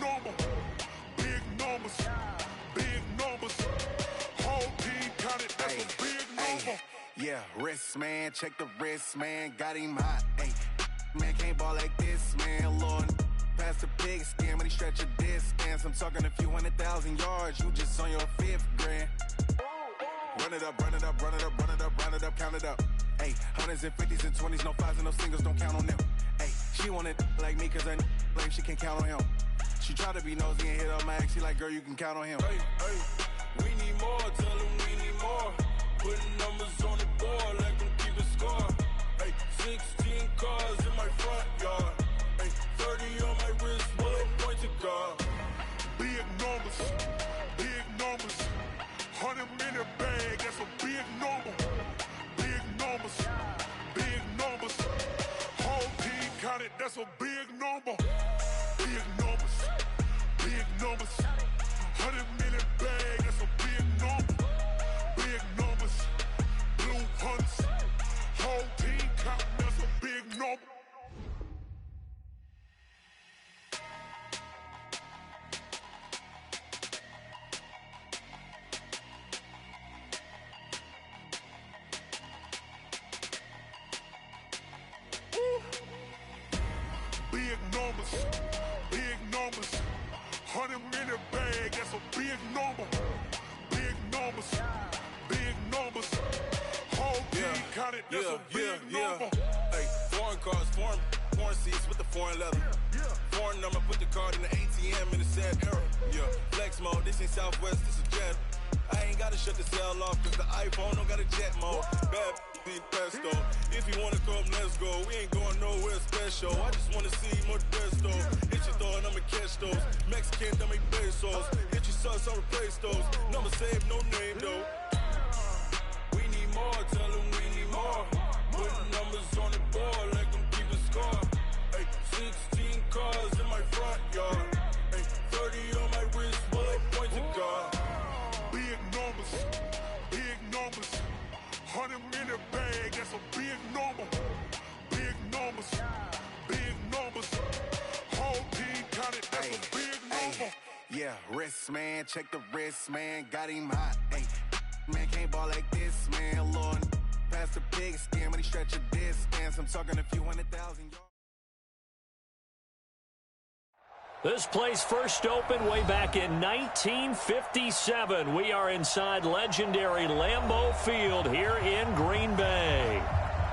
number. Big numbers. Big numbers. Whole team counted, that's a big number. Yeah, wrist, man. Check the wrist, man. Got him hot. Ay, man, can't ball like this, man. Lord, past the pig skin when he stretch a distance. I'm talking a few 100,000 yards. You just on your 5th grand. Run it up, run it up, run it up, run it up, run it up, count it up. Ay, hundreds and 50s and 20s, no 5s and no singles, don't count on them. Ay, she want it like me cause her blame, she can't count on him. She try to be nosy and hit up my ex, she like, girl, you can count on him. Hey, we need more, tell them we need more. Putting numbers on the board, like them keep a score. Hey, 16 cars in my front yard. Hey, 30 on my wrist, bullet point to guard. Big numbers, big numbers. 100-minute bag, that's a big number. Big numbers, big numbers. Whole team counted, that's a big number. Big numbers, big numbers. 100-minute bag, that's a big number. Big numbers, blue hunts. Whole team counting, that's a big number. Big numbers, big numbers. 100-minute bag, that's a big number. Big numbers, big numbers. Whole team counted, that's a big number. Hey, foreign cars, foreign seats with the foreign leather. Foreign number, put the card in the ATM in the sad era. Yeah, flex mode, this ain't Southwest, this is Jet. I ain't gotta shut the cell off cause the iPhone don't got a jet mode. Bad be pesto. If you wanna come, let's go. We ain't going nowhere special. I just wanna see more pesto. Hit your thought, I'ma catch those. Mexican, I make pesos. Hit your sus, I'll replace those. Number saved, no name though. We need more, tell them we need more. Putting numbers on the board, like them keep a score. Hey, 16 cars in my front yard. Hey, 30 on my wrist, bullet point to guard. Big numbers, big numbers. 100-minute bag, that's a big number. Big numbers, big numbers. Whole team counted, that's a big number. Yeah, wrist, man. Check the wrist, man. Got him hot. Ay, man, can't ball like this, man. Lord, past the pig skin when he stretch a distance. I'm talking a few 100,000 yards. This place first opened way back in 1957. We are inside legendary Lambeau Field here in Green Bay.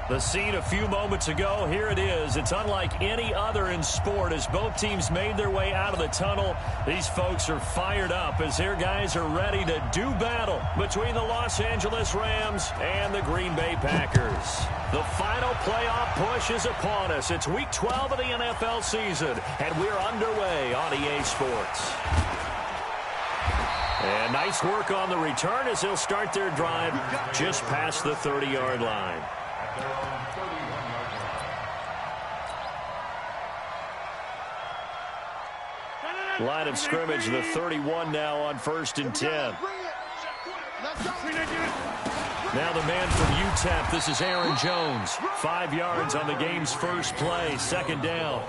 The scene a few moments ago, here it is. It's unlike any other in sport as both teams made their way out of the tunnel. These folks are fired up as their guys are ready to do battle between the Los Angeles Rams and the Green Bay Packers. The final playoff push is upon us. It's week 12 of the NFL season, and we're underway on EA Sports. And nice work on the return as they'll start their drive just past the 30-yard line. Line of scrimmage, the 31 now on 1st and 10. Now the man from UTEP, this is Aaron Jones. 5 yards on the game's first play, 2nd down.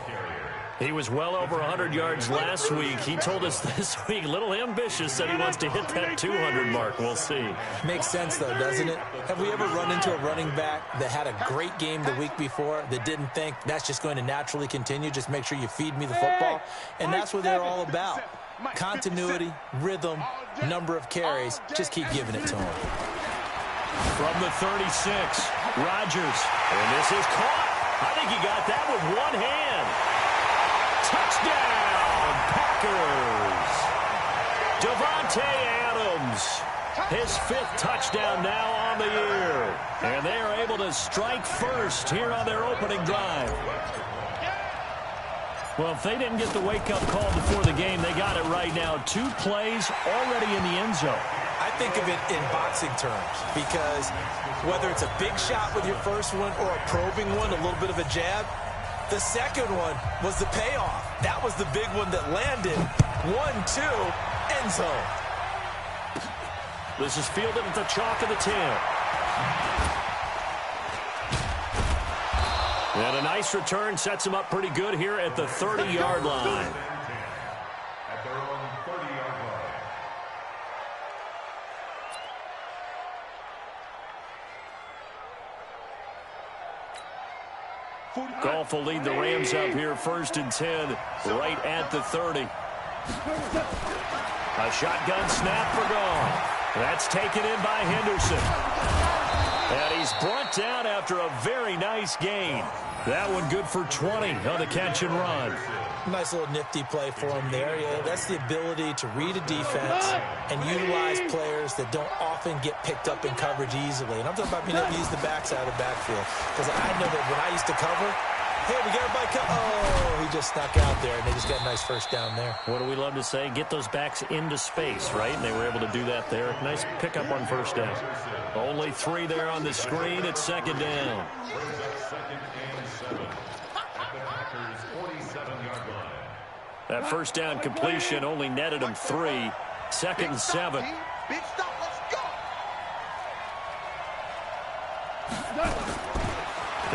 He was well over 100 yards last week. He told us this week, a little ambitious, said he wants to hit that 200 mark. We'll see. Makes sense, though, doesn't it? Have we ever run into a running back that had a great game the week before that didn't think that's just going to naturally continue? Just make sure you feed me the football. And that's what they're all about. Continuity, rhythm, number of carries. Just keep giving it to him. From the 36, Rodgers. And this is caught. I think he got that with one hand. Touchdown, Packers. Davante Adams, his 5th touchdown now on the year. And they are able to strike first here on their opening drive. Well, if they didn't get the wake-up call before the game, they got it right now. 2 plays already in the end zone. I think of it in boxing terms because whether it's a big shot with your first one or a probing one, a little bit of a jab, the second one was the payoff. That was the big one that landed. 1-2, end zone. This is fielded at the chalk of the 10. And a nice return sets him up pretty good here at the 30-yard line. Goff will lead the Rams up here 1st and 10, right at the 30. A shotgun snap for Goff. That's taken in by Henderson. And he's brought down after a very nice gain. That one good for 20 on the catch and run. Nice little nifty play for him there. Yeah, that's the ability to read a defense and utilize players that don't often get picked up in coverage easily. And I'm talking about being able to use the backside of the backfield. Because I know that when I used to cover, hey, we got everybody oh, he just snuck out there, and they just got a nice first down there. What do we love to say? Get those backs into space, right? And they were able to do that there. Nice pickup on first down. Only 3 there on the screen. It's 2nd down. That first down completion only netted him 3. 2nd and 7. Big stop, let's go.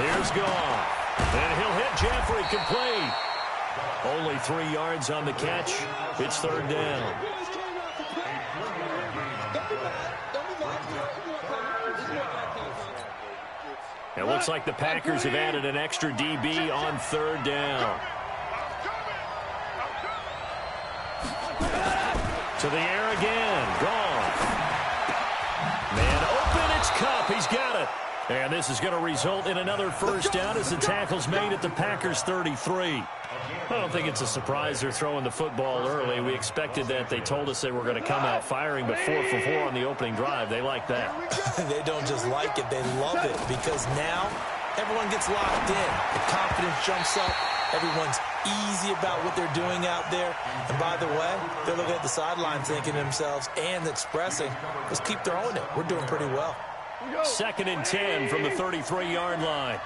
Here's Goff. And he'll hit Jeffrey complete. Only 3 yards on the catch. It's 3rd down. It looks like the Packers have added an extra DB on 3rd down. To the air again. Goff. Man open, it's Kupp. He's got it. And this is going to result in another first down as the tackle's made at the Packers' 33. I don't think it's a surprise they're throwing the football early. We expected that. They told us they were going to come out firing, but 4 for 4 on the opening drive. They like that. They don't just like it, they love it, because now everyone gets locked in. The confidence jumps up. Everyone's easy about what they're doing out there. And by the way, they're looking at the sideline thinking to themselves and expressing, let's keep throwing it. We're doing pretty well. 2nd and 10 from the 33-yard line.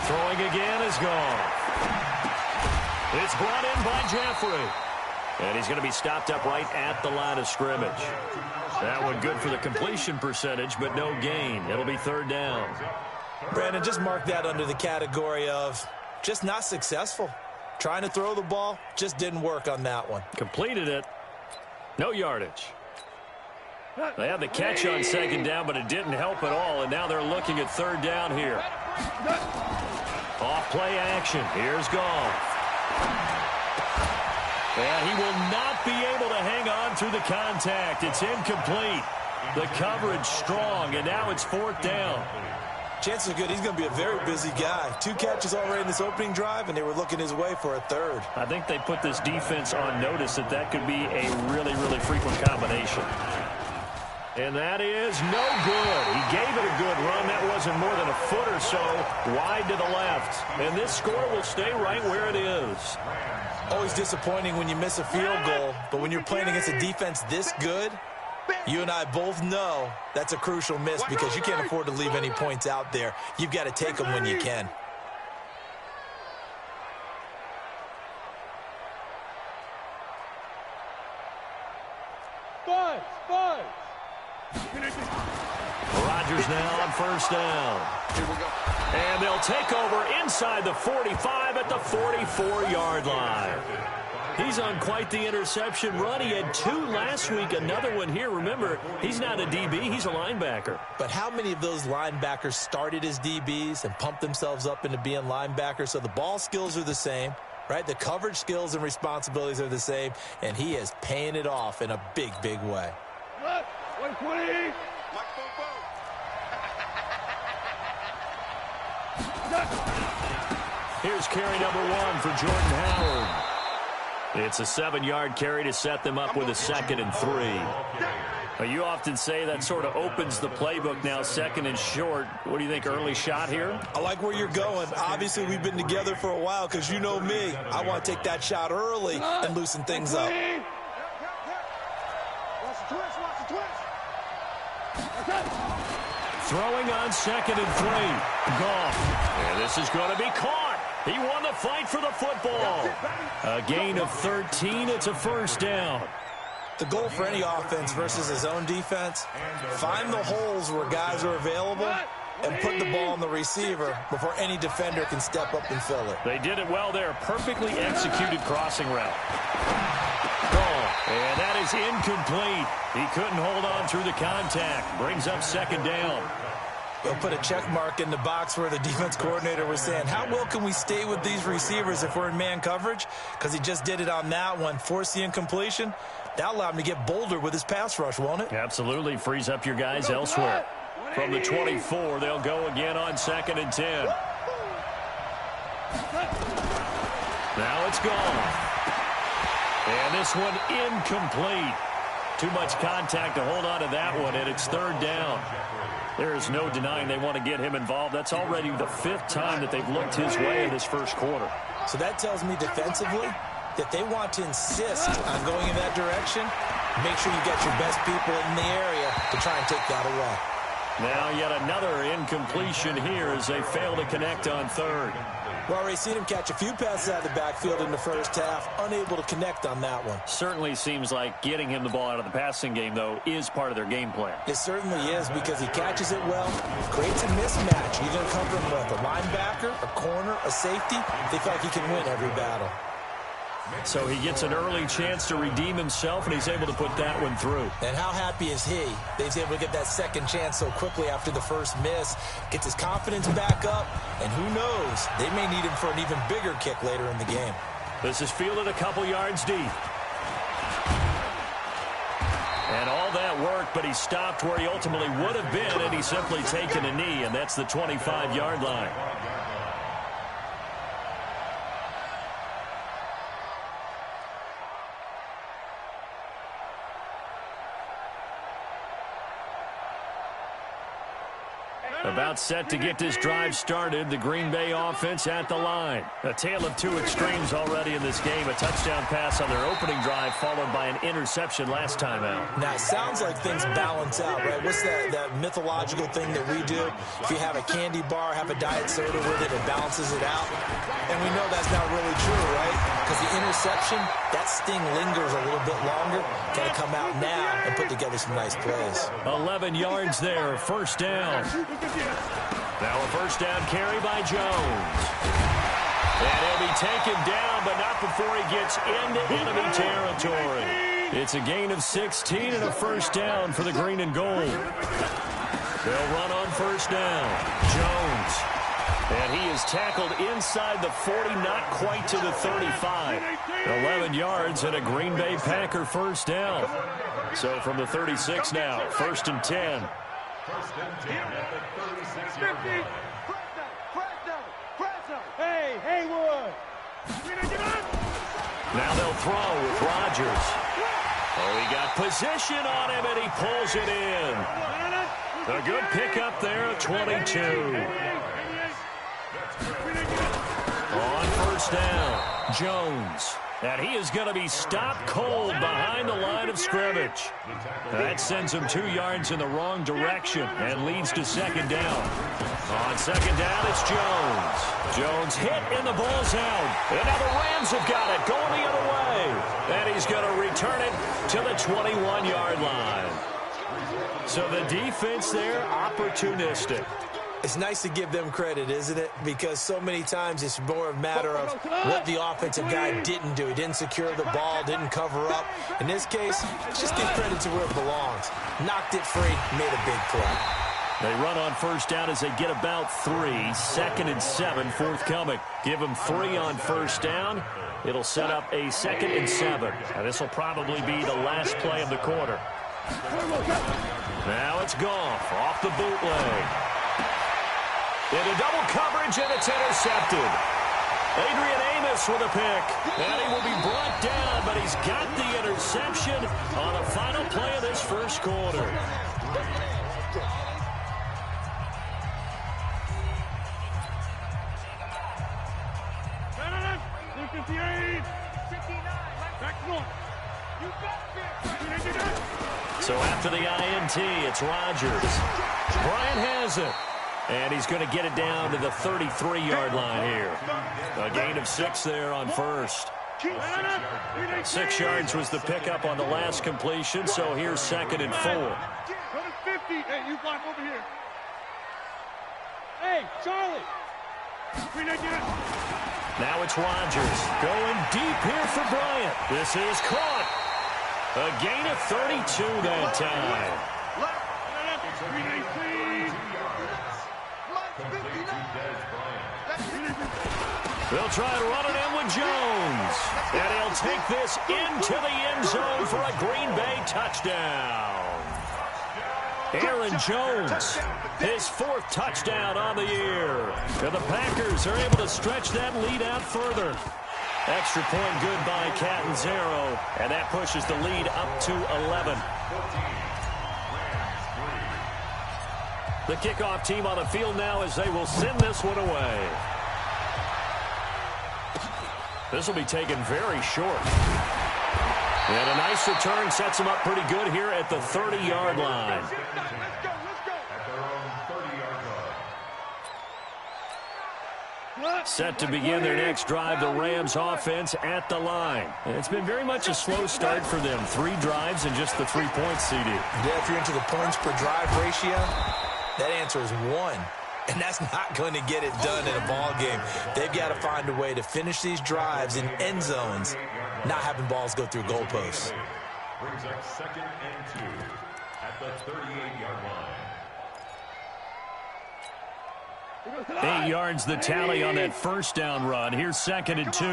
Throwing again is Goff. It's brought in by Jeffrey. And he's going to be stopped up right at the line of scrimmage. That one good for the completion percentage, but no gain. It'll be 3rd down. Brandon, just mark that under the category of just not successful. Trying to throw the ball, just didn't work on that one. Completed it. No yardage. They had the catch on 2nd down, but it didn't help at all, and now they're looking at 3rd down here. Off play action. Here's Goff. And he will not be able to hang on through the contact. It's incomplete. The coverage strong, and now it's 4th down. Chances are good he's going to be a very busy guy. 2 catches already in this opening drive, and they were looking his way for a 3rd. I think they put this defense on notice that that could be a really, really frequent combination. And that is no good. He gave it a good run. That wasn't more than a foot or so wide to the left. And this score will stay right where it is. Always disappointing when you miss a field goal, but when you're playing against a defense this good, you and I both know that's a crucial miss because you can't afford to leave any points out there. You've got to take them when you can. Rodgers now on 1st down. And they'll take over inside the 45 at the 44-yard line. He's on quite the interception run. He had 2 last week, another one here. Remember, he's not a DB, he's a linebacker. But how many of those linebackers started as DBs and pumped themselves up into being linebackers? So the ball skills are the same, right? The coverage skills and responsibilities are the same, and he is paying it off in a big, big way. 120. Here's carry number 1 for Jordan Howard. It's a 7-yard carry to set them up with a 2nd and 3. Now, you often say that sort of opens the playbook now, 2nd and short. What do you think, early shot here? I like where you're going. Obviously, we've been together for a while because you know me. I want to take that shot early and loosen things up. Throwing on 2nd and 3. Goff. And this is going to be caught. He won the fight for the football. A gain of 13. It's a 1st down. The goal for any offense versus his own defense, find the holes where guys are available and put the ball on the receiver before any defender can step up and fill it. They did it well there. Perfectly executed crossing route. And that is incomplete. He couldn't hold on through the contact. Brings up 2nd down. They'll put a check mark in the box where the defense coordinator was saying, how well can we stay with these receivers if we're in man coverage? Because he just did it on that one, forced the incompletion. That'll allow him to get bolder with his pass rush, won't it? Absolutely. Frees up your guys elsewhere. From the 24, they'll go again on 2nd and 10. Now it's gone. And this one incomplete. Too much contact to hold on to that one, and it's 3rd down. There is no denying they want to get him involved. That's already the 5th time that they've looked his way in this first quarter. So that tells me defensively that they want to insist on going in that direction. Make sure you get your best people in the area to try and take that away. Now yet another incompletion here as they fail to connect on 3rd. We've already seen him catch a few passes out of the backfield in the first half, unable to connect on that one. Certainly seems like getting him the ball out of the passing game, though, is part of their game plan. It certainly is because he catches it well, creates a mismatch. You're going to cover him with a linebacker, a corner, a safety. They feel like he can win every battle. So he gets an early chance to redeem himself, and he's able to put that one through. And how happy is he that he's able to get that second chance so quickly after the first miss, gets his confidence back up, and who knows, they may need him for an even bigger kick later in the game. This is fielded a couple yards deep. And all that work, but he stopped where he ultimately would have been, and he's simply taken a knee, and that's the 25-yard line. About set to get this drive started, the Green Bay offense at the line. A tale of two extremes already in this game. A touchdown pass on their opening drive, followed by an interception last time out. Now, it sounds like things balance out, right? What's that mythological thing that we do? If you have a candy bar, have a diet soda with it, it balances it out. And we know that's not really true, right? Because the interception, that sting lingers a little bit longer. Got to come out now and put together some nice plays. 11 yards there, 1st down. Now a 1st down carry by Jones. And he'll be taken down, but not before he gets into enemy territory. It's a gain of 16 and a 1st down for the green and gold. They'll run on 1st down. Jones. And he is tackled inside the 40, not quite to the 35. 11 yards and a Green Bay Packer 1st down. So from the 36 now, 1st and 10. Hey, Haywood! Now they'll throw with Rodgers. Oh, he got position on him, and he pulls it in. A good pickup there at 22. On 1st down, Jones. And he is going to be stopped cold behind the line of scrimmage. That sends him 2 yards in the wrong direction and leads to 2nd down. On 2nd down, it's Jones. Jones hit and the ball's out. And now the Rams have got it going the other way. And he's going to return it to the 21-yard line. So the defense there, opportunistic. It's nice to give them credit, isn't it? Because so many times it's more a matter of what the offensive guy didn't do. He didn't secure the ball, didn't cover up. In this case, just give credit to where it belongs. Knocked it free, made a big play. They run on 1st down as they get about 3. 2nd and 7 forthcoming. Give them 3 on 1st down. It'll set up a 2nd and 7. And this will probably be the last play of the quarter. Now it's Goff off the bootleg. Into double coverage, and it's intercepted. Adrian Amos with a pick. And he will be brought down, but he's got the interception on the final play of this first quarter. So after the INT, it's Rodgers. Bryant has it. And he's going to get it down to the 33-yard line here. A gain of 6 there on 1st. 6 yards was the pickup on the last completion, so here's 2nd and 4. Go to 50. Hey, you block over here. Hey, Charlie. Now it's Rodgers going deep here for Bryant. This is caught. A gain of 32 that time. They'll try and run it in with Jones. And he'll take this into the end zone for a Green Bay touchdown. Aaron Jones, his 4th touchdown on the year. And the Packers are able to stretch that lead out further. Extra point good by Catanzaro, and that pushes the lead up to 11. The kickoff team on the field now as they will send this one away. This will be taken very short. And a nice return sets them up pretty good here at the 30-yard line. Set to begin their next drive, the Rams offense at the line. It's been very much a slow start for them. 3 drives and just the 3 points, CD. Yeah, if you're into the points per drive ratio, that answer is 1. And that's not going to get it done in a ball game. They've got to find a way to finish these drives in end zones, not having balls go through goalposts. Brings up 2nd and 2 at the 38-yard line. 8 yards the tally on that first down run. Here's 2nd and 2.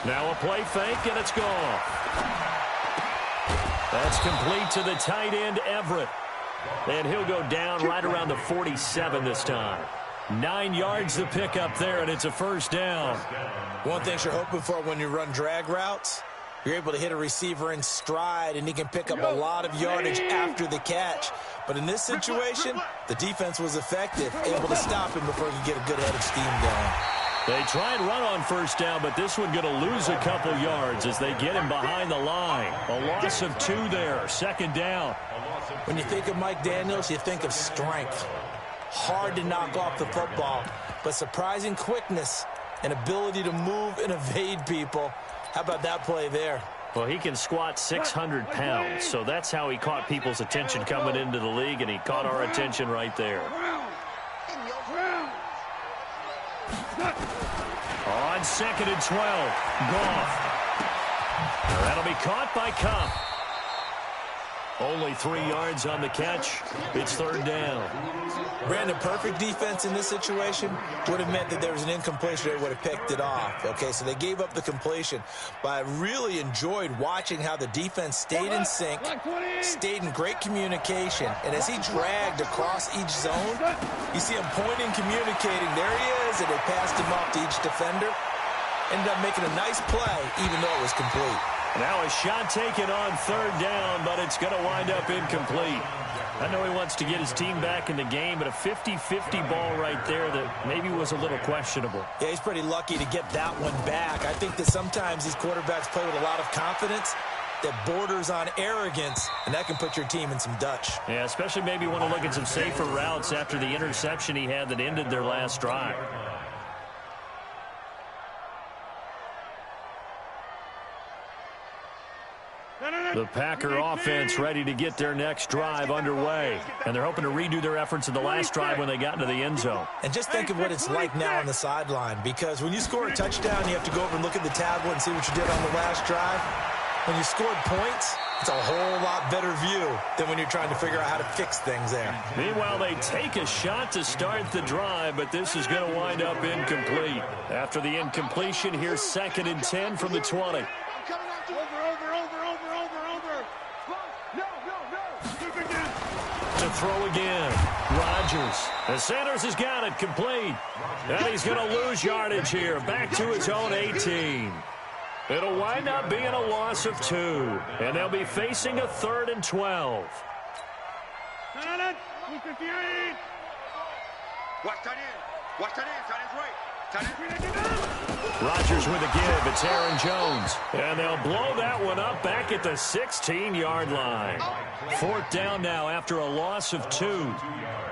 Now a play fake, and it's gone. That's complete to the tight end, Everett. And he'll go down right around the 47 this time. 9 yards the pickup there, and it's a first down. One thing you're hoping for when you run drag routes, you're able to hit a receiver in stride, and he can pick up a lot of yardage after the catch. But in this situation, the defense was effective, able to stop him before he could get a good head of steam going. They try and run on first down, but this one going to lose a couple yards as they get him behind the line. A loss of 2 there, 2nd down. When you think of Mike Daniels, you think of strength. Hard to knock off the football, but surprising quickness and ability to move and evade people. How about that play there? Well, he can squat 600 pounds, so that's how he caught people's attention coming into the league, and he caught our attention right there. On 2nd and 12, Goff. That'll be caught by Kupp. Only 3 yards on the catch. It's 3rd down. Brandon, perfect defense in this situation would have meant that there was an incompletion. They would have picked it off. Okay, so they gave up the completion. But I really enjoyed watching how the defense stayed in sync, stayed in great communication. And as he dragged across each zone, you see him pointing, communicating. There he is, and they passed him off to each defender. Ended up making a nice play, even though it was complete. Now a shot taken on 3rd down, but it's going to wind up incomplete. I know he wants to get his team back in the game, but a 50-50 ball right there that maybe was a little questionable. Yeah, he's pretty lucky to get that one back. I think that sometimes these quarterbacks play with a lot of confidence that borders on arrogance, and that can put your team in some Dutch. Yeah, especially maybe want to look at some safer routes after the interception he had that ended their last drive. The Packer offense ready to get their next drive underway. And they're hoping to redo their efforts in the last drive when they got into the end zone. And just think of what it's like now on the sideline, because when you score a touchdown, you have to go over and look at the tablet and see what you did on the last drive. When you scored points, it's a whole lot better view than when you're trying to figure out how to fix things there. Meanwhile, they take a shot to start the drive, but this is going to wind up incomplete. After the incompletion, here's 2nd and 10 from the 20. To throw again. Rodgers. And Sanders has got it complete. And he's going to lose yardage here. Back to his own 18. It'll wind up being a loss of 2. And they'll be facing a 3rd and 12. Rodgers with a give. It's Aaron Jones. And they'll blow that one up back at the 16-yard line. 4th down now after a loss of 2.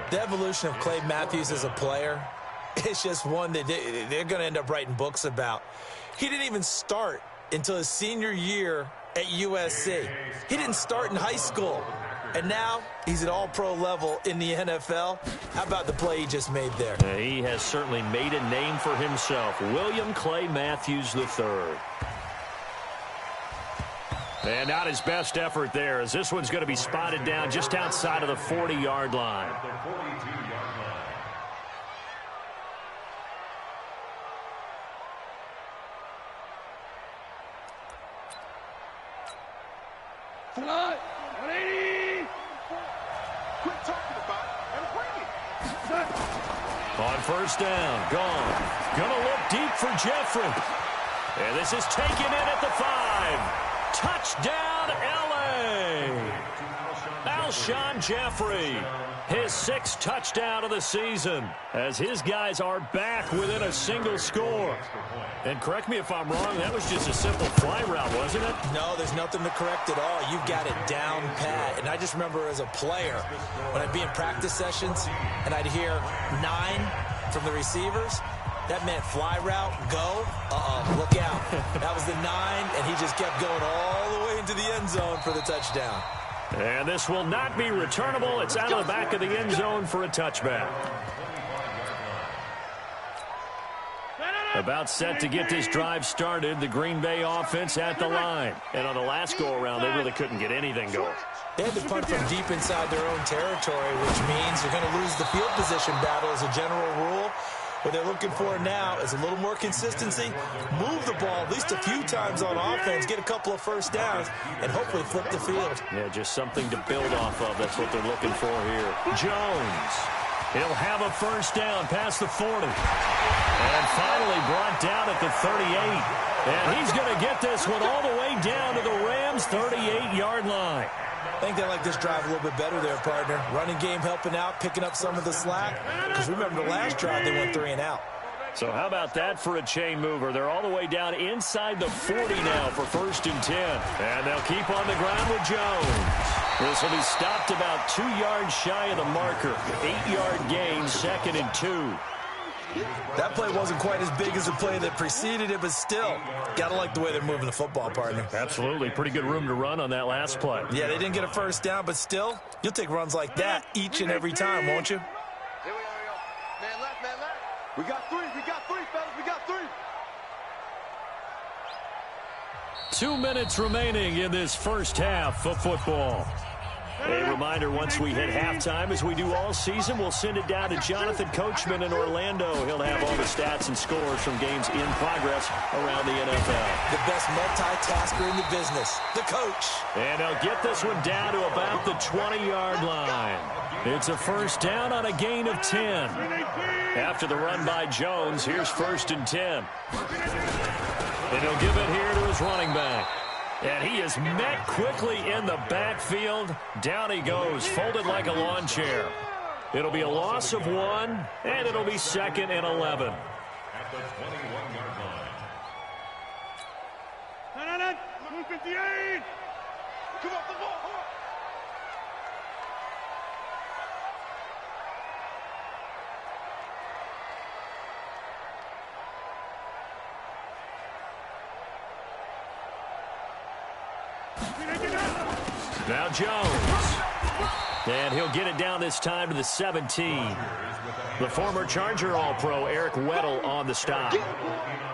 The evolution of Clay Matthews as a player, it's just one that they're going to end up writing books about. He didn't even start until his senior year at USC. He didn't start in high school. And now he's at all-pro level in the NFL. How about the play he just made there? He has certainly made a name for himself. William Clay Matthews III. And not his best effort there, as this one's going to be spotted down just outside of the 40-yard line. 180. Quit talking about it and bring it. On first down, gone. Gonna look deep for Jeffrey. And this is taken in at the 5. Touchdown, L.A. Alshon Jeffrey, his 6th touchdown of the season, as his guys are back within a single score. And correct me if I'm wrong, that was just a simple fly route, wasn't it? No, there's nothing to correct at all. You've got it down pat. And I just remember as a player, when I'd be in practice sessions and I'd hear 9 from the receivers, that meant fly route, go, look out. That was the 9, and he just kept going all the way into the end zone for the touchdown. And this will not be returnable. It's out of the back of the end zone for a touchback. About set to get this drive started, the Green Bay offense at the line. And on the last go-around, they really couldn't get anything going. They had to punt from deep inside their own territory, which means they're going to lose the field position battle as a general rule. What they're looking for now is a little more consistency, move the ball at least a few times on offense, get a couple of first downs, and hopefully flip the field. Yeah, just something to build off of. That's what they're looking for here. Jones. He'll have a first down past the 40. And finally brought down at the 38. And he's going to get this one all the way down to the Rams' 38-yard line. I think they like this drive a little bit better there, partner. Running game helping out, picking up some of the slack. Because remember the last drive, they went 3 and out. So how about that for a chain mover? They're all the way down inside the 40 now for 1st and 10. And they'll keep on the ground with Jones. This will be stopped about 2 yards shy of the marker. 8-yard gain, 2nd and 2. That play wasn't quite as big as the play that preceded it, but still, got to like the way they're moving the football, partner. Absolutely. Pretty good room to run on that last play. Yeah, they didn't get a first down, but still, you'll take runs like that each and every time, won't you? Here we go. Man left, man left. We got 3, fellas. We got 3. 2 minutes remaining in this first half of football. A reminder, once we hit halftime, as we do all season, we'll send it down to Jonathan Coachman in Orlando. He'll have all the stats and scores from games in progress around the NFL. The best multitasker in the business, the coach. And they'll get this one down to about the 20-yard line. It's a first down on a gain of 10. After the run by Jones, here's 1st and 10. And he'll give it here to his running back. And he is met quickly in the backfield. Down he goes, folded like a lawn chair. It'll be a loss of 1, and it'll be 2nd and 11. At the 21-yard line. No. 58. Come on, come on. Now Jones. And he'll get it down this time to the 17. The former Charger All-Pro Eric Weddle on the stop.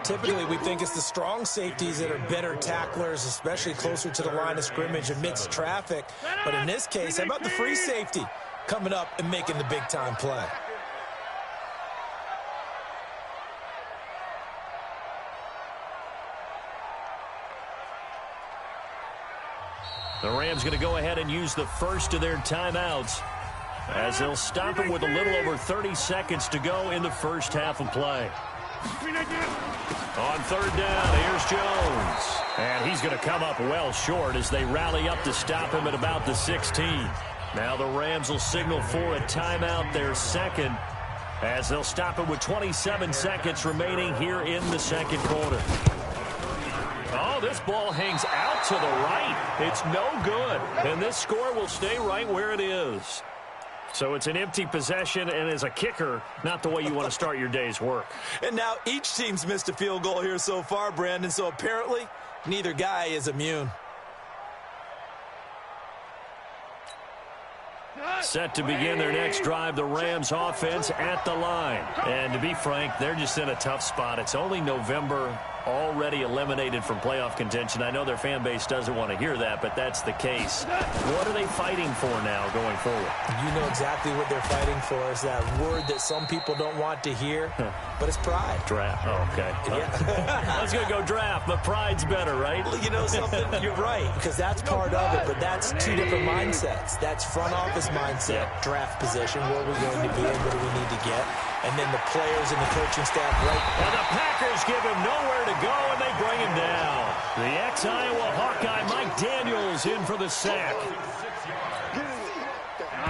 Typically, we think it's the strong safeties that are better tacklers, especially closer to the line of scrimmage amidst traffic. But in this case, how about the free safety coming up and making the big-time play? The Rams going to go ahead and use the first of their timeouts as they'll stop it with a little over 30 seconds to go in the first half of play. On 3rd down, here's Jones. And he's going to come up well short as they rally up to stop him at about the 16. Now the Rams will signal for a timeout, their 2nd, as they'll stop it with 27 seconds remaining here in the 2nd quarter. Oh, this ball hangs out to the right. It's no good. And this score will stay right where it is. So it's an empty possession, and as a kicker, not the way you want to start your day's work. And now each team's missed a field goal here so far, Brandon, so apparently neither guy is immune. Set to begin their next drive, the Rams offense at the line. And to be frank, they're just in a tough spot. It's only November, already eliminated from playoff contention. I know their fan base doesn't want to hear that, but that's the case. What are they fighting for now going forward? You know exactly what they're fighting for. Is that word that some people don't want to hear, but it's pride. Draft. Oh, okay. Yeah. I was going to go draft, but pride's better, right? Well, you know something? You're right, because that's part of it, but that's two different mindsets. That's front office mindset, draft position, where we're going to be and what do we need to get, and then the players and the coaching staff, right? And the Packers give him nowhere to go, and they bring him down. The ex-Iowa Hawkeye Mike Daniels in for the sack.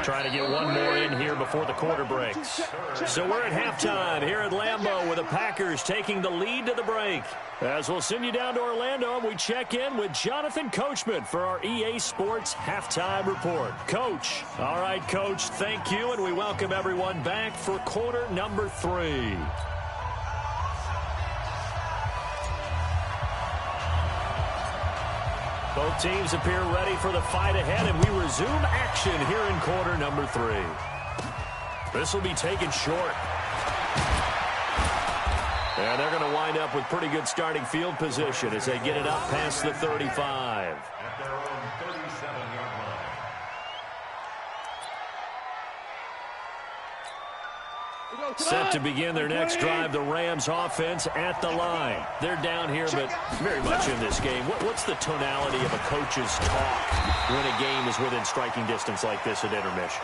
Trying to get one more in here before the quarter breaks. So we're at halftime here at Lambeau with the Packers taking the lead to the break. As we'll send you down to Orlando, and we check in with Jonathan Coachman for our EA Sports Halftime Report. Coach. All right, Coach, thank you, and we welcome everyone back for quarter number 3. Both teams appear ready for the fight ahead, and we resume action here in quarter number 3. This will be taken short. And they're going to wind up with pretty good starting field position as they get it up past the 35. At their own 37-yard line. Set to begin their next drive, the Rams offense at the line. They're down here, but very much in this game. What's the tonality of a coach's talk when a game is within striking distance like this at intermission?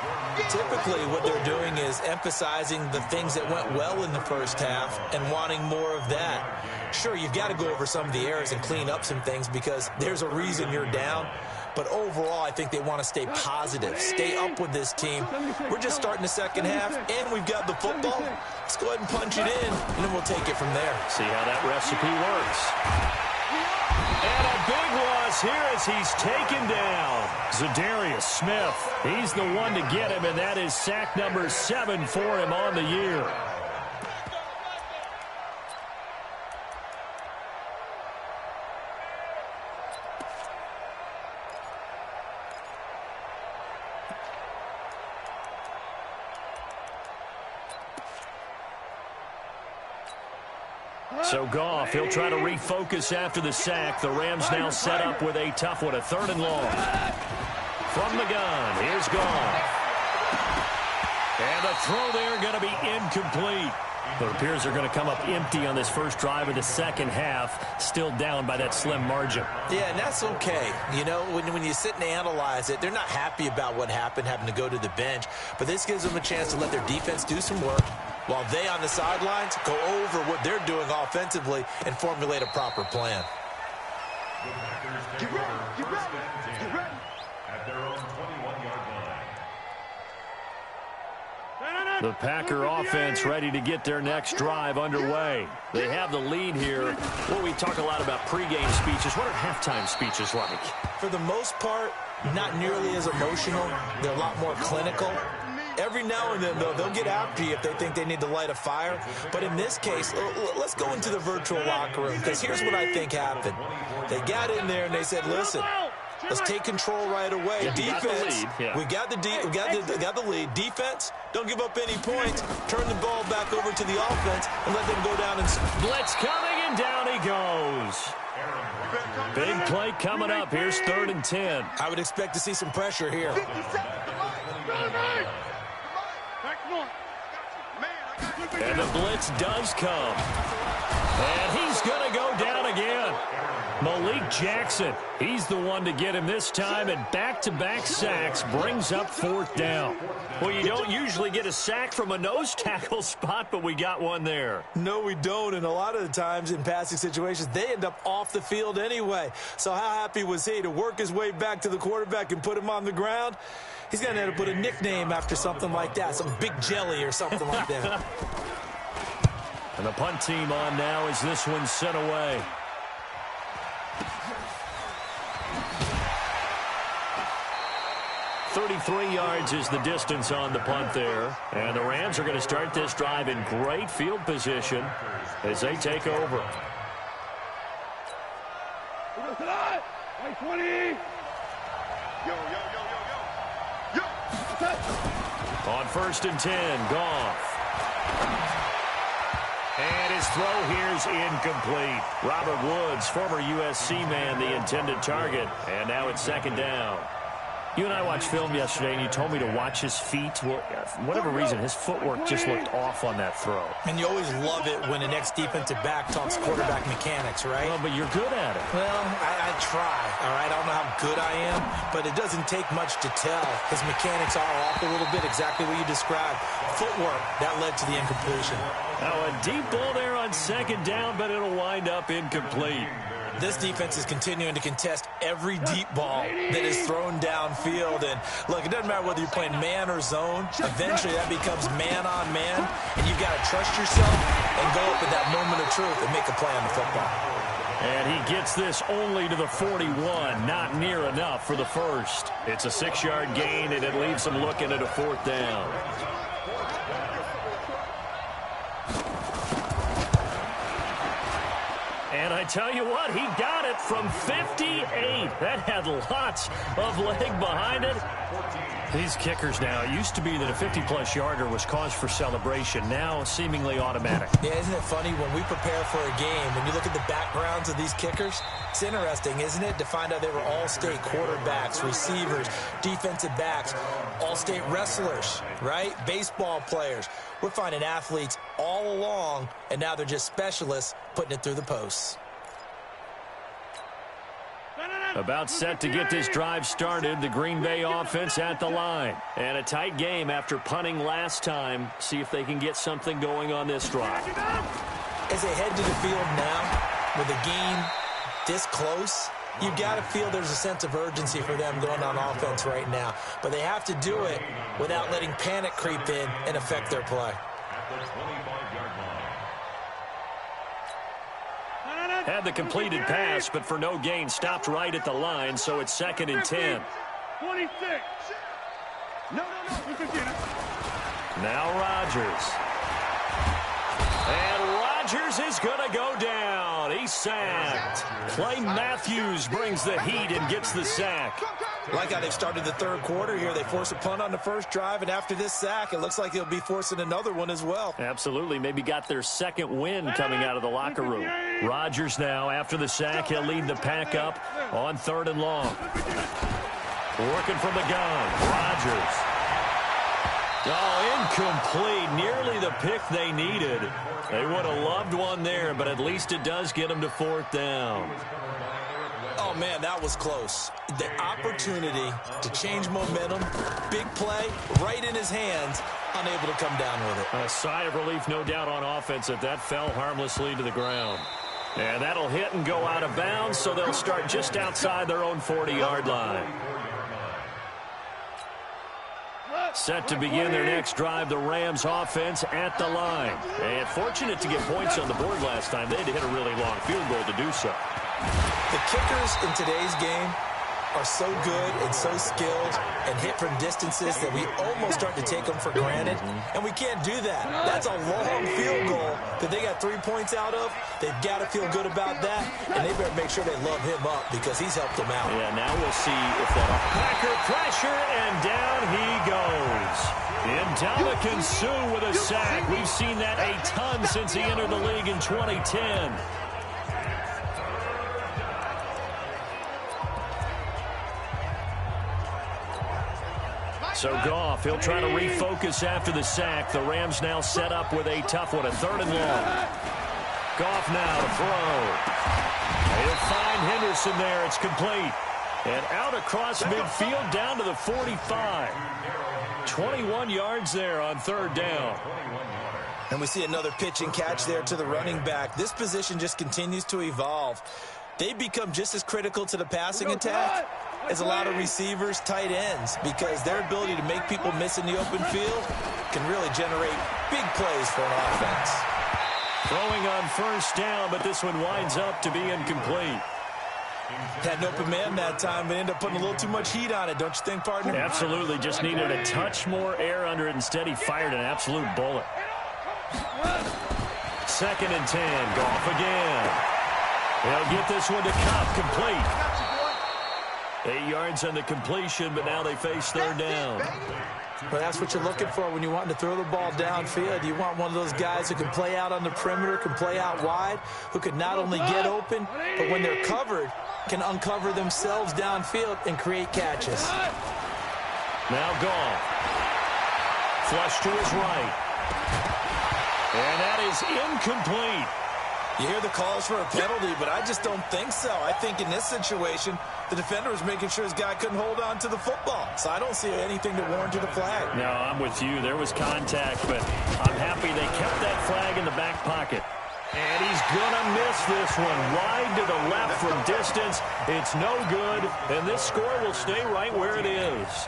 Typically, what they're doing is emphasizing the things that went well in the first half and wanting more of that. Sure, you've got to go over some of the errors and clean up some things because there's a reason you're down. But overall, I think they want to stay positive, stay up with this team. We're just starting the second half, and we've got the football. Let's go ahead and punch it in, and then we'll take it from there. See how that recipe works. And a big loss here as he's taken down. Zadarius Smith, he's the one to get him, and that is sack number 7 for him on the year. So Goff, he'll try to refocus after the sack. The Rams now set up with a tough one, a 3rd and long. From the gun, here's Goff. And the throw there going to be incomplete. It appears they're going to come up empty on this first drive of the second half, still down by that slim margin. Yeah, and that's okay. You know, when you sit and analyze it, they're not happy about what happened, having to go to the bench. But this gives them a chance to let their defense do some work while they on the sidelines go over what they're doing offensively and formulate a proper plan. The Packers take over first and 10 at their own 21-yard line. The Packer offense ready to get their next drive underway. They have the lead here. Well, we talk a lot about pregame speeches. What are halftime speeches like? For the most part, not nearly as emotional. They're a lot more clinical. Every now and then, though, they'll get after you if they think they need to light a fire. But in this case, let's go into the virtual locker room, because here's what I think happened. They got in there and they said, listen, let's take control right away. Yeah, defense, we got the lead. Defense, don't give up any points. Turn the ball back over to the offense and let them go down and blitz coming, and down he goes. Big play coming up. Here's 3rd and 10. I would expect to see some pressure here. And the blitz does come. And he's going to go down again. Malik Jackson, he's the one to get him this time, and back-to-back sacks brings up 4th down. Well, you don't usually get a sack from a nose tackle spot, but we got one there. No, we don't, and a lot of the times in passing situations, they end up off the field anyway. So how happy was he to work his way back to the quarterback and put him on the ground? He's going to have to put a nickname after something like that, some Big Jelly or something like that. And the punt team on now as this one's sent away. .33 yards is the distance on the punt there. And the Rams are going to start this drive in great field position as they take over. 20. On 1st and 10, Goff. And his throw here's incomplete. Robert Woods, former USC man, the intended target. And now it's second down. You and I watched film yesterday, and you told me to watch his feet. Well, for whatever reason, his footwork just looked off on that throw. And you always love it when the next defensive back talks quarterback mechanics, right? Well, but you're good at it. Well, I try, all right? I don't know how good I am, but it doesn't take much to tell. His mechanics are off a little bit, exactly what you described. Footwork, that led to the incompletion. Now, a deep ball there on second down, but it'll wind up incomplete. This defense is continuing to contest every deep ball that is thrown downfield. And, look, it doesn't matter whether you're playing man or zone. Eventually, that becomes man-on-man, and you've got to trust yourself and go up at that moment of truth and make a play on the football. And he gets this only to the 41, not near enough for the first. It's a 6-yard gain, and it leaves him looking at a fourth down. And I tell you what, he got it from 58. That had lots of leg behind it. These kickers now, it used to be that a 50-plus yarder was cause for celebration. Now, seemingly automatic. Yeah, isn't it funny when we prepare for a game, when you look at the backgrounds of these kickers, it's interesting, isn't it, to find out they were all-state quarterbacks, receivers, defensive backs, all-state wrestlers, right? Baseball players. We're finding athletes all along, and now they're just specialists putting it through the posts. About set to get this drive started, the Green Bay offense at the line. And a tight game after punting last time. See if they can get something going on this drive. As they head to the field now, with a game this close, you've got to feel there's a sense of urgency for them going on offense right now. But they have to do it without letting panic creep in and affect their play. Had the completed pass, but for no gain, stopped right at the line, so it's 2nd and 10. 26. No. Now Rodgers. And Rodgers is going to go down. He's sacked. Clay Matthews brings the heat and gets the sack. Like how they've started the third quarter here. They force a punt on the first drive, and after this sack, it looks like they'll be forcing another one as well. Absolutely. Maybe got their second win coming out of the locker room. Rodgers now, after the sack, he'll lead the pack up on 3rd and long. Working from the gun. Rodgers. Oh, incomplete. Nearly the pick they needed. They would have loved one there, but at least it does get them to 4th down. Oh, man, that was close. The opportunity to change momentum, big play, right in his hands, unable to come down with it. A sigh of relief, no doubt, on offense that fell harmlessly to the ground. And that'll hit and go out of bounds, so they'll start just outside their own 40-yard line. Set to begin their next drive, the Rams offense at the line. And fortunate to get points on the board last time. They had to hit a really long field goal to do so. The kickers in today's game are so good and so skilled and hit from distances that we almost start to take them for granted, and we can't do that. That's a long field goal that they got 3 points out of. They've got to feel good about that, and they better make sure they love him up because he's helped them out. Yeah, now we'll see if that Packer pressure, and down he goes. Ndamukong Suh with a sack. We've seen that a ton since he entered the league in 2010. So Goff, he'll try to refocus after the sack. The Rams now set up with a tough one, a 3rd and long. Goff now to throw. He'll find Henderson there. It's complete. And out across midfield down to the 45. 21 yards there on 3rd down. And we see another pitch and catch there to the running back. This position just continues to evolve. They become just as critical to the passing attack as a lot of receivers, tight ends, because their ability to make people miss in the open field can really generate big plays for an offense. Throwing on 1st down, but this one winds up to be incomplete. Had an open man that time, but ended up putting a little too much heat on it, don't you think, partner? Absolutely, just needed a touch more air under it. Instead, he fired an absolute bullet. 2nd and 10, Goff again. They'll get this one to Kupp, complete. 8 yards on the completion, but now they face 3rd down. But that's what you're looking for when you're wanting to throw the ball downfield. You want one of those guys who can play out on the perimeter, can play out wide, who can not only get open, but when they're covered, can uncover themselves downfield and create catches. Now Goff. Flush to his right. And that is incomplete. You hear the calls for a penalty, but I just don't think so. I think in this situation, the defender was making sure his guy couldn't hold on to the football. So I don't see anything to warrant a flag. No, I'm with you. There was contact, but I'm happy they kept that flag in the back pocket. And he's going to miss this one. Wide to the left from distance. It's no good, and this score will stay right where it is.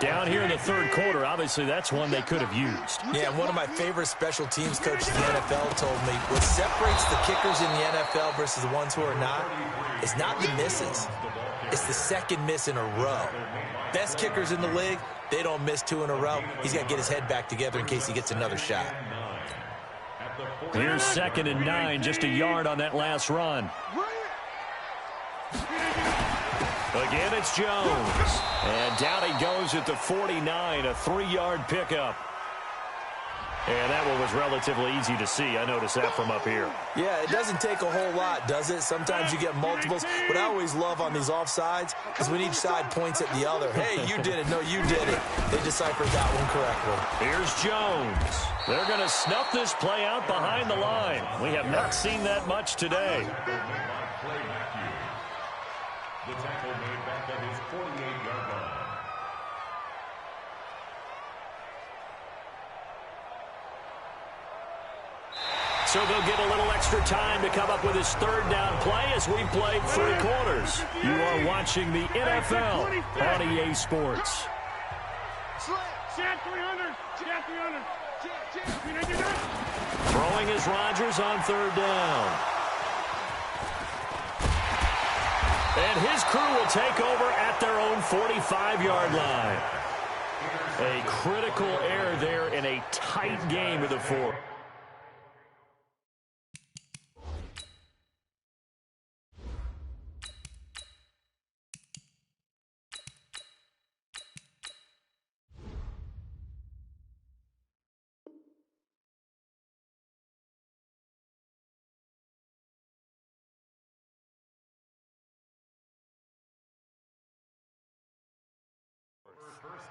Down here in the third quarter, obviously that's one they could have used. Yeah, one of my favorite special teams coaches in the NFL told me what separates the kickers in the NFL versus the ones who are not is not the misses. It's the second miss in a row. Best kickers in the league, they don't miss 2 in a row. He's got to get his head back together in case he gets another shot. Here's 2nd and 9, just a yard on that last run. Again, it's Jones. And down he goes at the 49, a 3-yard pickup. And that one was relatively easy to see. I noticed that from up here. Yeah, it doesn't take a whole lot, does it? Sometimes you get multiples. What I always love on these offsides is when each side points at the other. Hey, you did it. No, you did it. They deciphered that one correctly. Here's Jones. They're going to snuff this play out behind the line. We have not seen that much today. The tackle made back at his 48-yard line. So they'll get a little extra time to come up with his 3rd down play as we played 3 quarters. You are watching the NFL on EA Sports. Chat 300. Chat 300. Throwing is Rodgers on 3rd down. And his crew will take over at their own 45-yard line. A critical error there in a tight game of the 4th.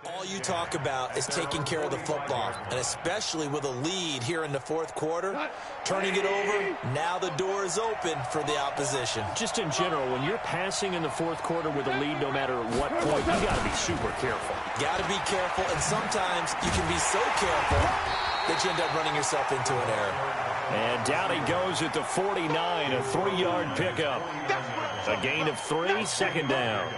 All you talk about is taking care of the football, and especially with a lead here in the 4th quarter, turning it over, now the door is open for the opposition. Just in general, when you're passing in the 4th quarter with a lead, no matter what point, you got to be super careful. Got to be careful, and sometimes you can be so careful that you end up running yourself into an error. And down he goes at the 49, a 3-yard pickup. A gain of 3, 2nd down.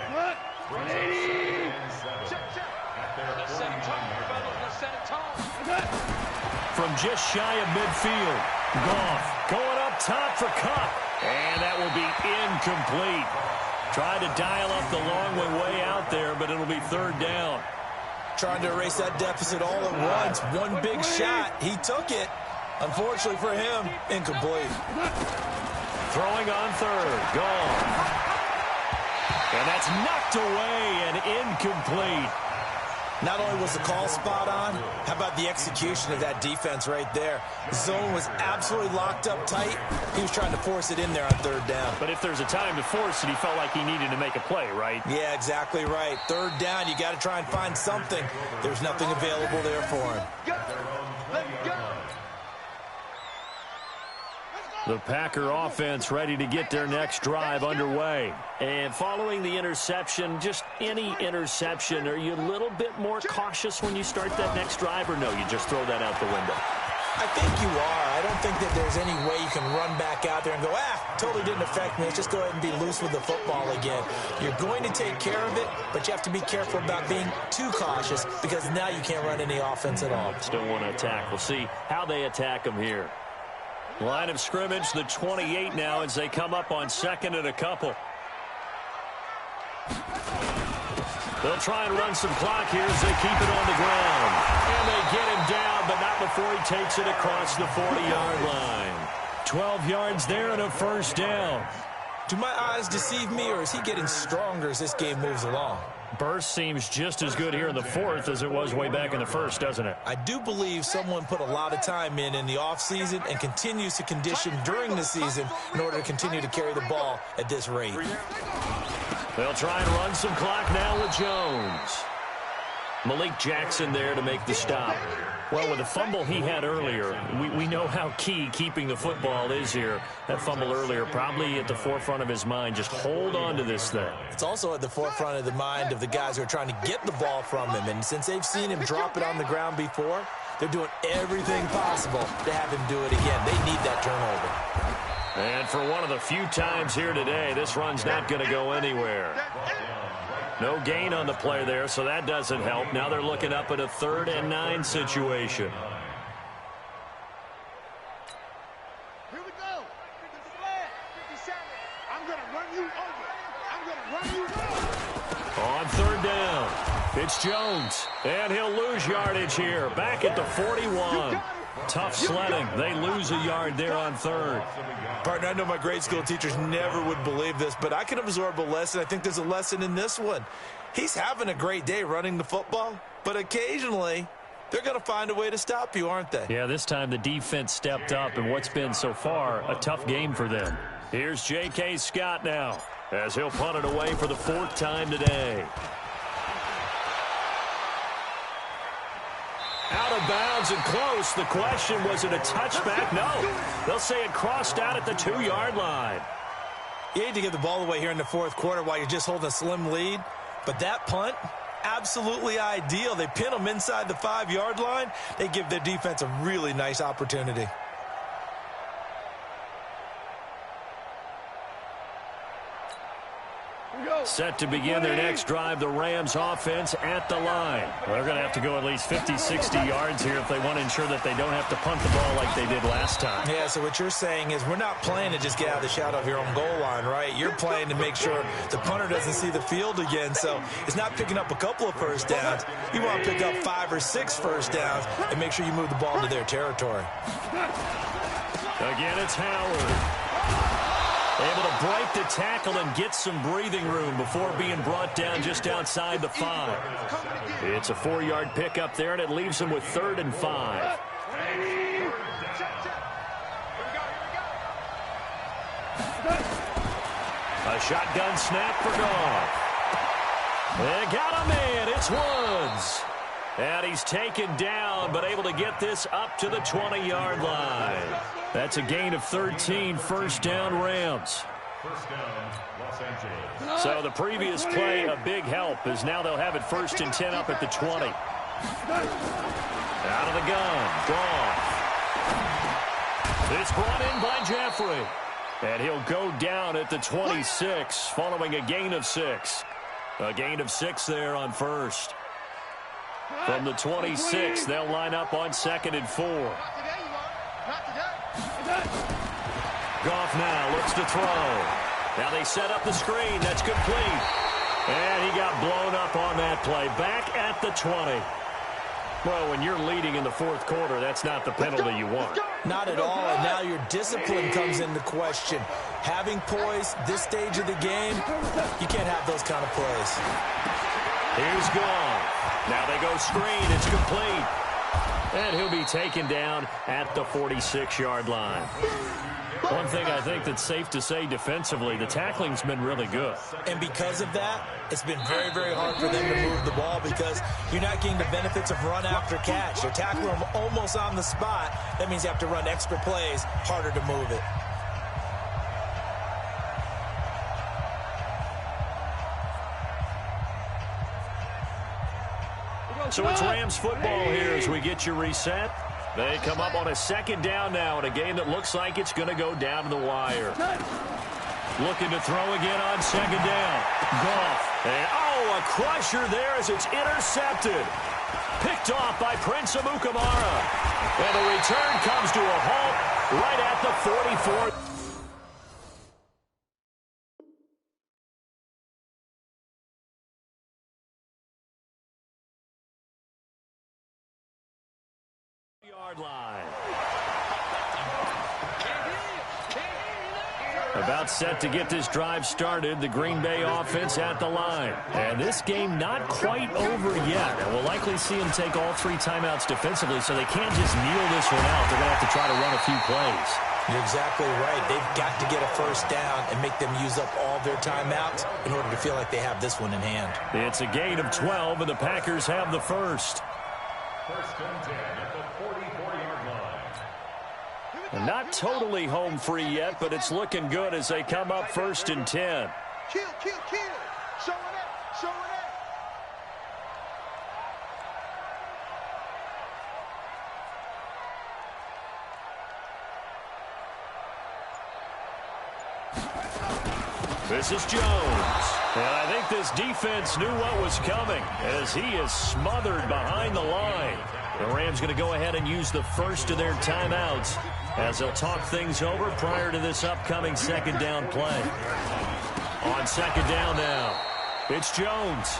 From just shy of midfield, Goff going up top for Cup, and that will be incomplete. Tried to dial up the long way out there, but it'll be 3rd down. Trying to erase that deficit all at once. One big shot. He took it. Unfortunately for him, incomplete. Throwing on 3rd, Goff. And that's knocked away and incomplete. Not only was the call spot on, how about the execution of that defense right there? The zone was absolutely locked up tight. He was trying to force it in there on 3rd down. But if there's a time to force it, he felt like he needed to make a play, right? Yeah, exactly right. 3rd down, you got to try and find something. There's nothing available there for him. The Packer offense ready to get their next drive underway. And following the interception, just any interception, are you a little bit more cautious when you start that next drive, or no, you just throw that out the window? I think you are. I don't think that there's any way you can run back out there and go, totally didn't affect me. Let's just go ahead and be loose with the football again. You're going to take care of it, but you have to be careful about being too cautious because now you can't run any offense at all. Still want to attack. We'll see how they attack them here. Line of scrimmage, the 28 now as they come up on 2nd and a couple. They'll try and run some clock here as they keep it on the ground. And they get him down, but not before he takes it across the 40-yard line. 12 yards there and a 1st down. Do my eyes deceive me, or is he getting stronger as this game moves along? Burst seems just as good here in the fourth as it was way back in the first, doesn't it? I do believe someone put a lot of time in the offseason and continues to condition during the season in order to continue to carry the ball at this rate. They'll try and run some clock now with Jones. Malik Jackson there to make the stop. Well, with the fumble he had earlier, we know how key keeping the football is here. That fumble earlier probably at the forefront of his mind. Just hold on to this thing. It's also at the forefront of the mind of the guys who are trying to get the ball from him. And since they've seen him drop it on the ground before, they're doing everything possible to have him do it again. They need that turnover. And for one of the few times here today, this run's not going to go anywhere. No gain on the play there, so that doesn't help. Now they're looking up at a 3rd and 9 situation. Here we go. 57. I'm going to run you over. I'm going to run you over. On 3rd down, it's Jones, and he'll lose yardage here. Back at the 41. Tough sledding. They lose a yard there on 3rd. Partner, I know my grade school teachers never would believe this, but I can absorb a lesson. I think there's a lesson in this one. He's having a great day running the football, but occasionally they're going to find a way to stop you, aren't they? Yeah, this time the defense stepped up in what's been so far a tough game for them. Here's J.K. Scott now as he'll punt it away for the 4th time today. Out of bounds and close. The question, was it a touchback? No. They'll say it crossed out at the 2-yard line. You hate to give the ball away here in the 4th quarter while you're just holding a slim lead, but that punt, absolutely ideal. They pin them inside the 5-yard line. They give their defense a really nice opportunity. Set to begin their next drive, the Rams offense at the line. Well, they're going to have to go at least 50, 60 yards here if they want to ensure that they don't have to punt the ball like they did last time. Yeah, so what you're saying is we're not playing to just get out of the shadow of your own goal line, right? You're playing to make sure the punter doesn't see the field again. So it's not picking up a couple of first downs. You want to pick up 5 or 6 first downs and make sure you move the ball into their territory. Again, it's Howard. Able to break the tackle and get some breathing room before being brought down just outside the 5. It's a 4-yard pickup there, and it leaves them with 3rd and 5. A shotgun snap for Goff. They got a man. It's Woods. And he's taken down, but able to get this up to the 20-yard line. That's a gain of 13, 1st down Rams. First down, Los Angeles. So the previous play, a big help, as now they'll have it 1st and 10 up at the 20. Out of the gun, Goff. It's brought in by Jeffrey. And he'll go down at the 26, following a gain of 6. A gain of 6 there on 1st. From the 26, they'll line up on 2nd and 4. Goff now looks to throw. Now they set up the screen. That's complete. And he got blown up on that play. Back at the 20. Well, when you're leading in the 4th quarter, that's not the penalty you want. Not at all, and now your discipline comes into question. Having poise this stage of the game, you can't have those kind of plays. Here's Goff. Now they go screen. It's complete. And he'll be taken down at the 46-yard line. One thing I think that's safe to say defensively, the tackling's been really good. And because of that, it's been very, very hard for them to move the ball because you're not getting the benefits of run after catch. You're tackling them almost on the spot. That means you have to run extra plays, harder to move it. So it's Rams football here as we get you reset. They come up on a 2nd down now in a game that looks like it's going to go down to the wire. Looking to throw again on 2nd down. Goff. And, a crusher there as it's intercepted. Picked off by Prince Amukamara. And the return comes to a halt right at the 44. Yard line. About set to get this drive started, the Green Bay offense at the line. And this game not quite over yet. And we'll likely see them take all 3 timeouts defensively, so they can't just kneel this one out. They're going to have to try to run a few plays. You're exactly right. They've got to get a first down and make them use up all their timeouts in order to feel like they have this one in hand. It's a gain of 12, and the Packers have the first. First and 10 at the 44-yard line. And not totally home free yet, but it's looking good as they come up first and 10. Kill. Show it up. This is Jones. And I think this defense knew what was coming as he is smothered behind the line. The Rams going to go ahead and use the first of their timeouts as they'll talk things over prior to this upcoming second down play. On second down now, it's Jones.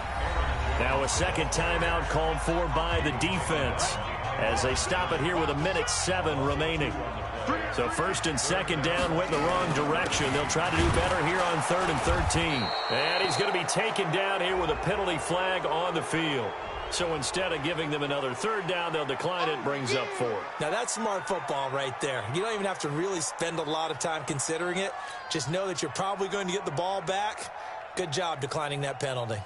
Now a second timeout called for by the defense as they stop it here with 1:07 remaining. So first and second down went in the wrong direction. They'll try to do better here on 3rd and 13. And he's going to be taken down here with a penalty flag on the field. So instead of giving them another third down, they'll decline it, brings up 4. Now that's smart football right there. You don't even have to really spend a lot of time considering it. Just know that you're probably going to get the ball back. Good job declining that penalty.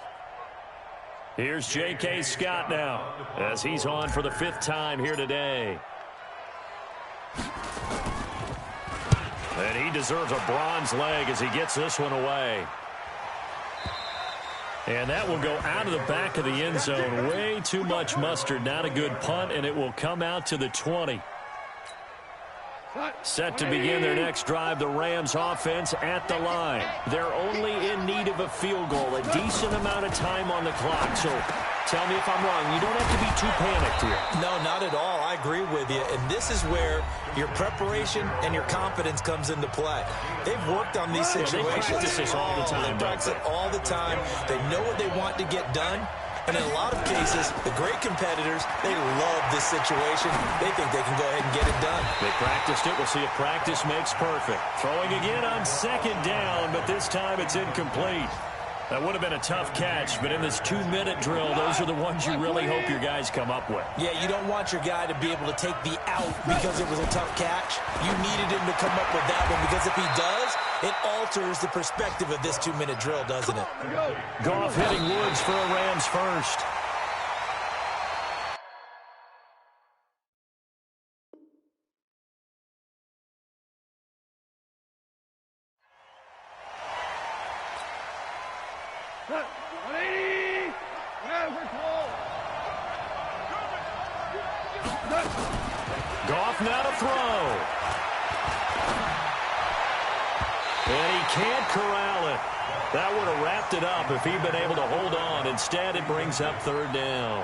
Here's J.K. Scott now as he's on for the 5th time here today. And he deserves a bronze leg as he gets this one away. And that will go out of the back of the end zone. Way too much mustard. Not a good punt, and it will come out to the 20. Set to begin their next drive, the Rams offense at the line. They're only in need of a field goal, a decent amount of time on the clock. So tell me if I'm wrong. You don't have to be too panicked here. No, not at all. I agree with you. And this is where your preparation and your confidence comes into play. They've worked on these situations. They practice this all the time. They practice it all the time. They know what they want to get done. And in a lot of cases, the great competitors, they love this situation. They think they can go ahead and get it done. They practiced it. We'll see if practice makes perfect. Throwing again on second down, but this time it's incomplete. That would have been a tough catch, but in this 2-minute drill, those are the ones you really hope your guys come up with. Yeah, you don't want your guy to be able to take the out because it was a tough catch. You needed him to come up with that one because if he does, it alters the perspective of this 2-minute drill, doesn't it? Goff hitting Woods for a Rams first. Goff now to throw. And he can't corral it. That would have wrapped it up if he'd been able to hold on. Instead, it brings up 3rd down.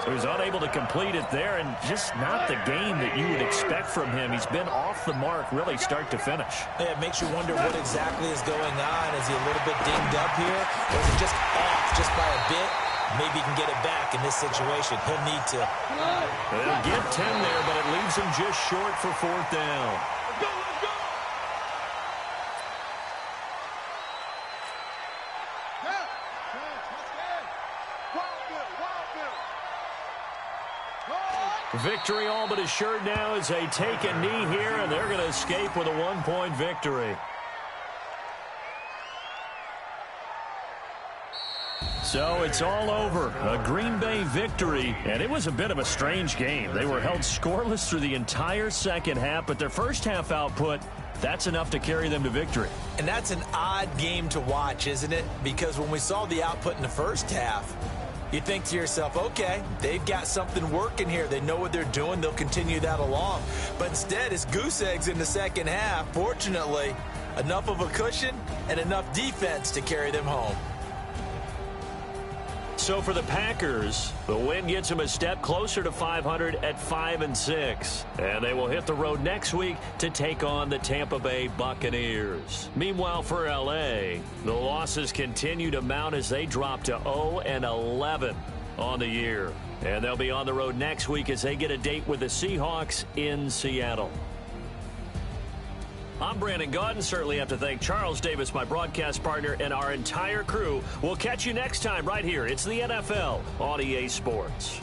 So he's unable to complete it there, and just not the game that you would expect from him. He's been off the mark really start to finish. Yeah, it makes you wonder what exactly is going on. Is he a little bit dinged up here? Or is it just off just by a bit? Maybe he can get it back in this situation. He'll need to. They'll get 10 there, but it leaves him just short for 4th down. Let's go. Victory all but assured now as they take a knee here, and they're going to escape with a 1-point victory. So it's all over. A Green Bay victory, and it was a bit of a strange game. They were held scoreless through the entire second half, but their first half output, that's enough to carry them to victory. And that's an odd game to watch, isn't it? Because when we saw the output in the first half, you think to yourself, okay, they've got something working here. They know what they're doing. They'll continue that along. But instead, it's goose eggs in the second half. Fortunately, enough of a cushion and enough defense to carry them home. So for the Packers, the win gets them a step closer to 500 at 5-6. And they will hit the road next week to take on the Tampa Bay Buccaneers. Meanwhile, for L.A., the losses continue to mount as they drop to 0-11 on the year. And they'll be on the road next week as they get a date with the Seahawks in Seattle. I'm Brandon Gaudin. Certainly have to thank Charles Davis, my broadcast partner, and our entire crew. We'll catch you next time right here. It's the NFL on EA Sports.